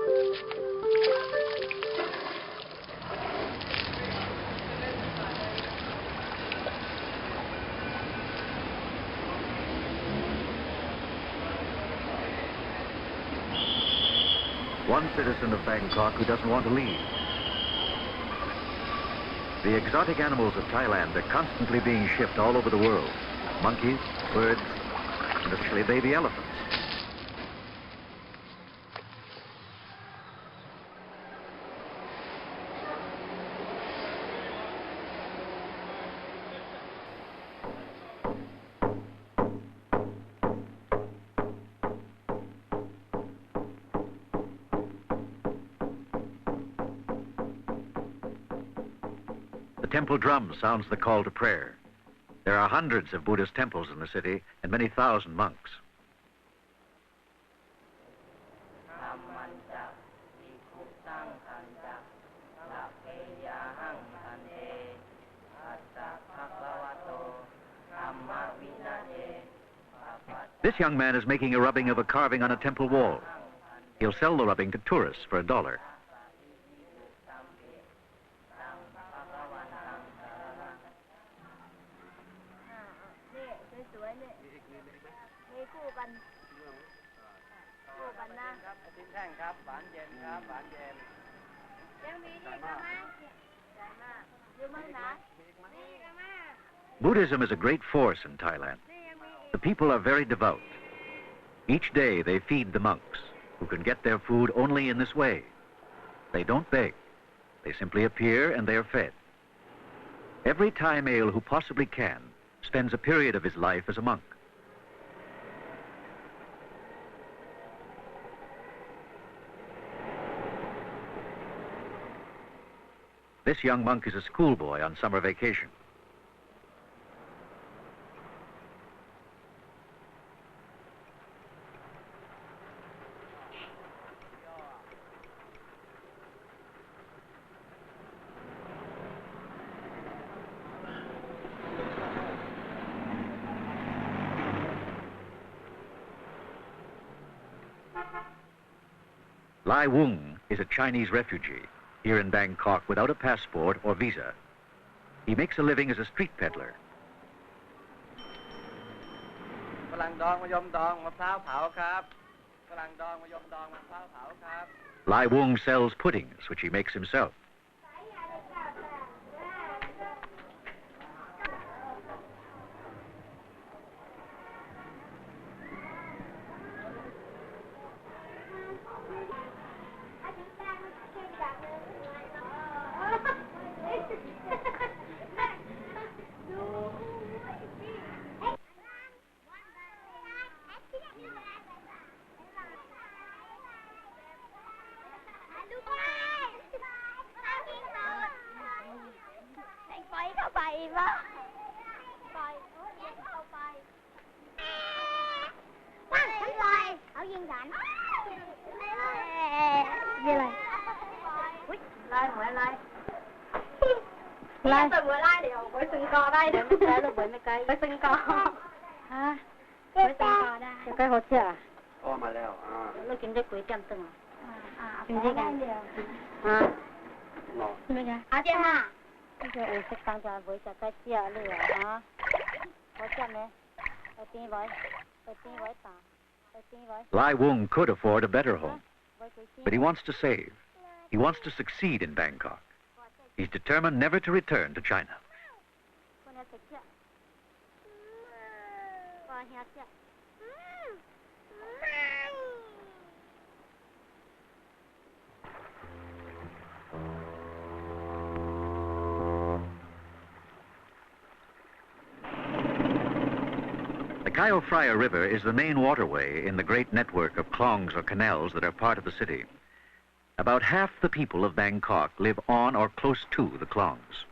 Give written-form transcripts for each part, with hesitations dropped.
One citizen of Bangkok who doesn't want to leave. The exotic animals of Thailand are constantly being shipped all over the world. Monkeys, birds, and especially baby elephants. The temple drum sounds the call to prayer. There are hundreds of Buddhist temples in the city and many thousand monks. This young man is making a rubbing of a carving on a temple wall. He'll sell the rubbing to tourists for $1. Buddhism is a great force in Thailand. The people are very devout. Each day they feed the monks, who can get their food only in this way. They don't beg. They simply appear and they are fed. Every Thai male who possibly can spends a period of his life as a monk. This young monk is a schoolboy on summer vacation. Lai Wung is a Chinese refugee here in Bangkok without a passport or visa. He makes a living as a street peddler. Lai Wung sells puddings, which he makes himself. Lai Wung could afford a better home, but he wants to save. He wants to succeed in Bangkok. He's determined never to return to China. The Cayo Phraya River is the main waterway in the great network of klongs or canals that are part of the city. About half the people of Bangkok live on or close to the klongs.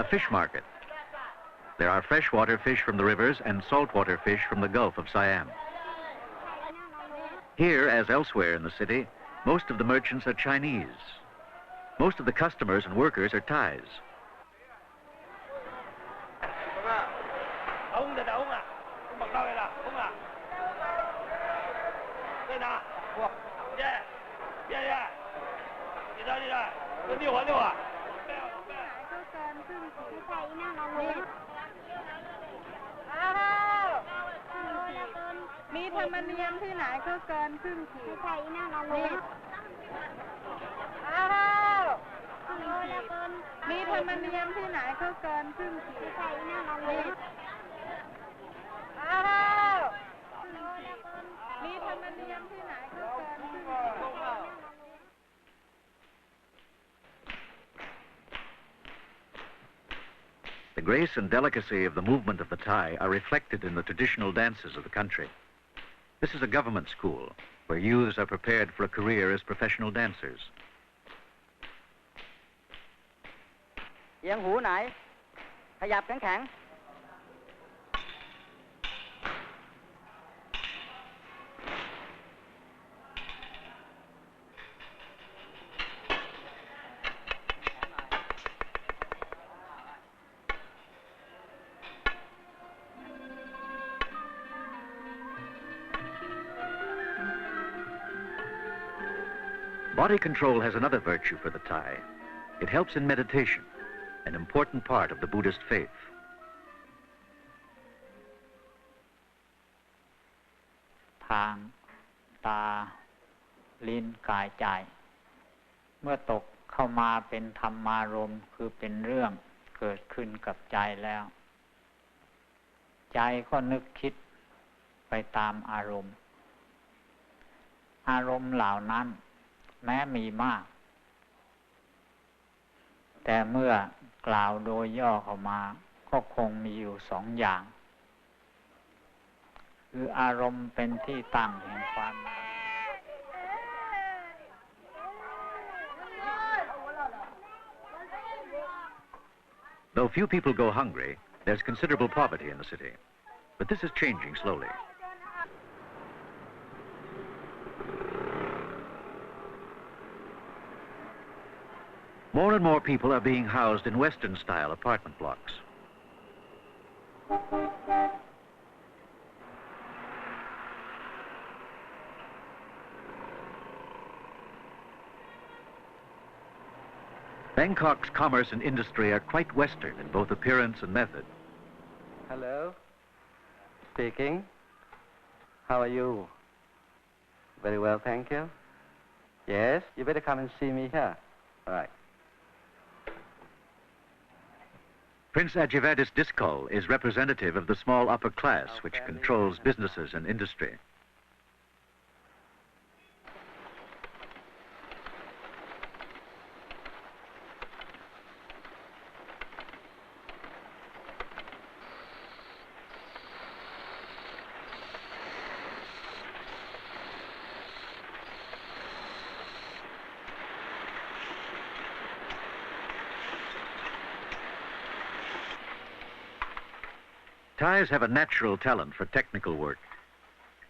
a fish market. There are freshwater fish from the rivers and saltwater fish from the Gulf of Siam. Here, as elsewhere in the city, most of the merchants are Chinese. Most of the customers and workers are Thais. The grace and delicacy of the movement of the Thai are reflected in the traditional dances of the country. This is a government school where youths are prepared for a career as professional dancers. เอียงหูไหนขยับแข็ง Body control has another virtue for the Thai. It helps in meditation, an important part of the Buddhist faith. ทางตาลิ้นกายใจเมื่อตกเข้ามาเป็นธรรมารมณ์คือเป็นเรื่องเกิดขึ้นกับใจแล้ว ใจก็นึกคิดไปตามอารมณ์เหล่านั้นแม้มีมากแต่เมื่อกล่าวโดยย่อเข้ามาก็คงมีอยู่สองอย่างคืออารมณ์เป็นที่ตั้งแห่งความ Though few people go hungry, there's considerable poverty in the city. But this is changing slowly. More and more people are being housed in Western-style apartment blocks. Bangkok's commerce and industry are quite Western in both appearance and method. Hello. Speaking. How are you? Very well, thank you. Yes, you better come and see me here. All right. Prince Ajivadis Diskol is representative of the small upper class which controls businesses and industry. Thais have a natural talent for technical work.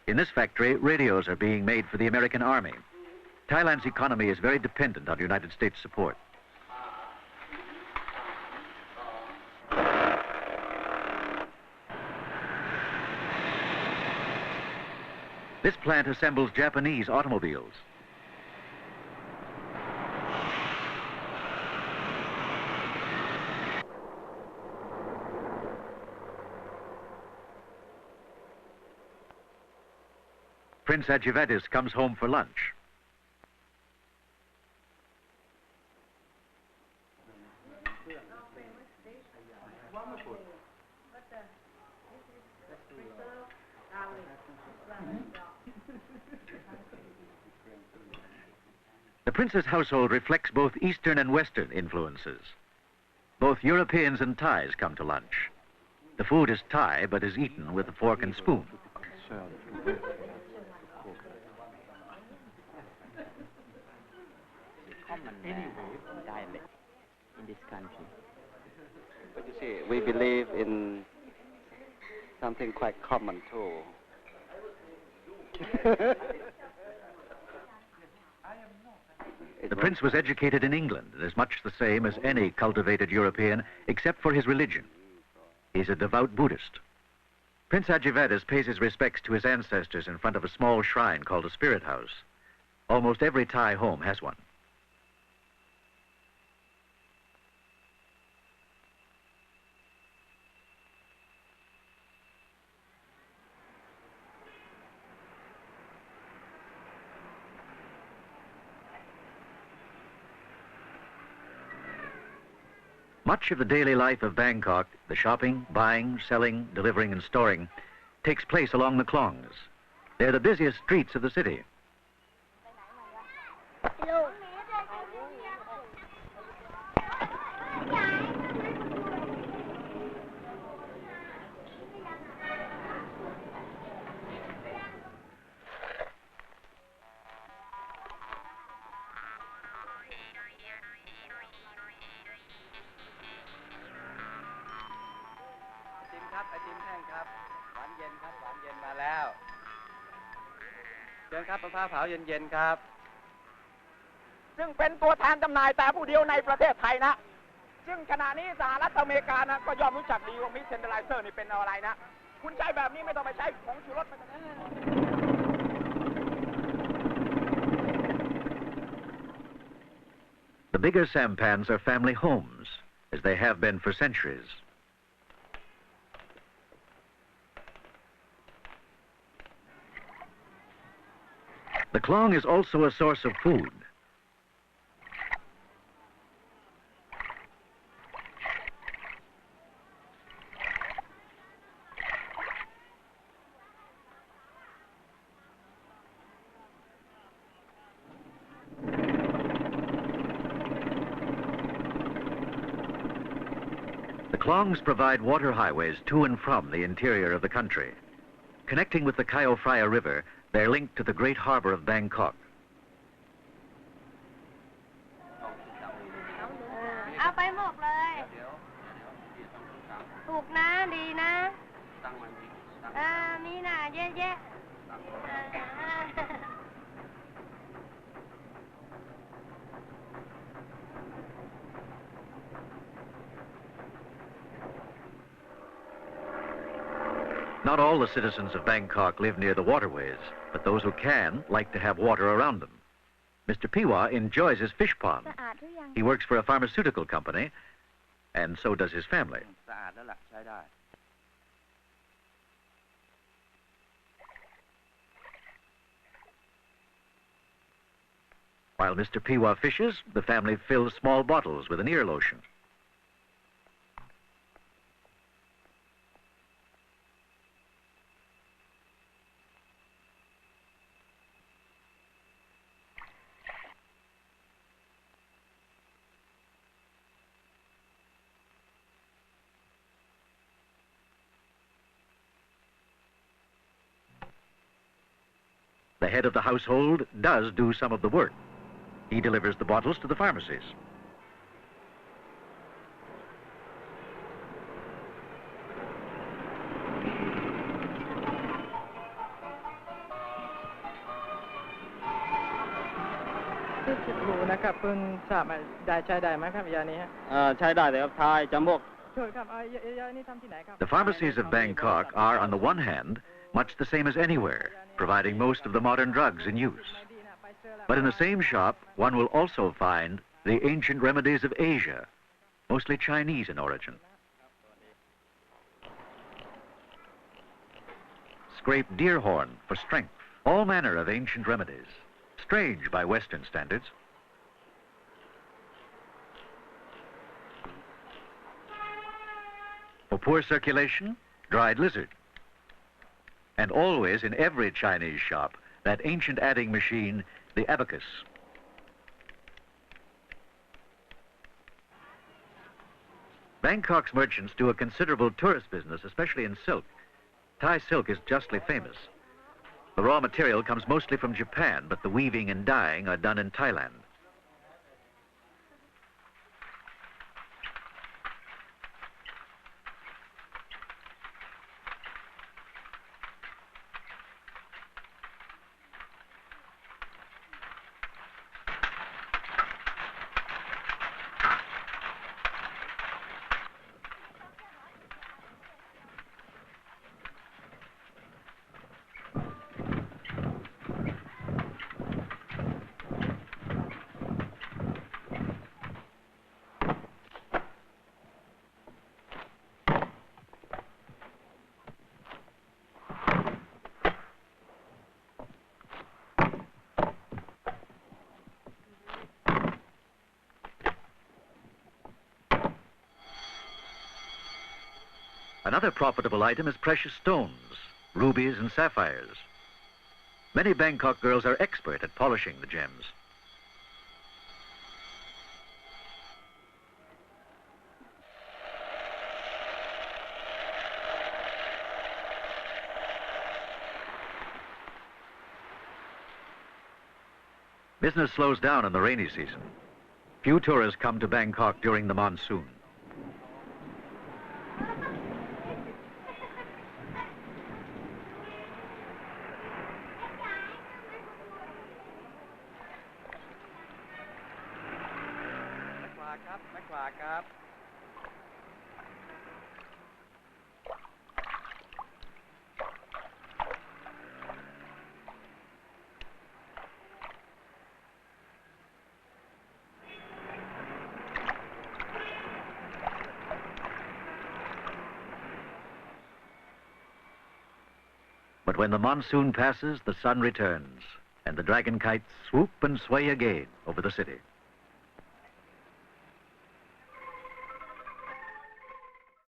In this factory, radios are being made for the American Army. Thailand's economy is very dependent on United States support. This plant assembles Japanese automobiles. Prince Ajivadis comes home for lunch. The prince's household reflects both Eastern and Western influences. Both Europeans and Thais come to lunch. The food is Thai, but is eaten with a fork and spoon. Common dialect in this country. But you see, we believe in something quite common too. The prince was educated in England and is much the same as any cultivated European, except for his religion. He's a devout Buddhist. Prince Ajivadas pays his respects to his ancestors in front of a small shrine called a spirit house. Almost every Thai home has one. Much of the daily life of Bangkok, the shopping, buying, selling, delivering, and storing, takes place along the Klongs. They're the busiest streets of the city.ซึ่งเป็นตัวแทนจำหน่ายแต่ผู้เดียวในประเทศไทยนะซึ่งขณะนี้สหรัฐอเมริกานะก็ยอมรู้จักดีว่ามิสเซนเดอร์ไลเซอร์นี่เป็นอะไรนะคุณใช้แบบนี้ไม่ต้องไปใช้ผงชูรสไปนะ The bigger sampans are family homes, as they have been for centuries. The klong is also a source of food. The klongs provide water highways to and from the interior of the country. Connecting with the Chao Phraya River, they're linked to the great harbor of Bangkok. เอาไปหมกเลยถูกนะดีนะมีน่ะเยอะๆ Not all the citizens of Bangkok live near the waterways, but those who can like to have water around them. Mr. Piwa enjoys his fish pond. He works for a pharmaceutical company, and so does his family. While Mr. Piwa fishes, the family fills small bottles with an ear lotion. The head of the household does do some of the work. He delivers the bottles to the pharmacies. The pharmacies of Bangkok are, on the one hand, much the same as anywhere, providing most of the modern drugs in use. But in the same shop, one will also find the ancient remedies of Asia, mostly Chinese in origin. Scraped deer horn for strength, all manner of ancient remedies, strange by Western standards. For poor circulation, dried lizard. And always in every Chinese shop, that ancient adding machine, the abacus. Bangkok's merchants do a considerable tourist business, especially in silk. Thai silk is justly famous. The raw material comes mostly from Japan, but the weaving and dyeing are done in Thailand. Another profitable item is precious stones, rubies and sapphires. Many Bangkok girls are expert at polishing the gems. Business slows down in the rainy season. Few tourists come to Bangkok during the monsoon. But when the monsoon passes, the sun returns, and the dragon kites swoop and sway again over the city.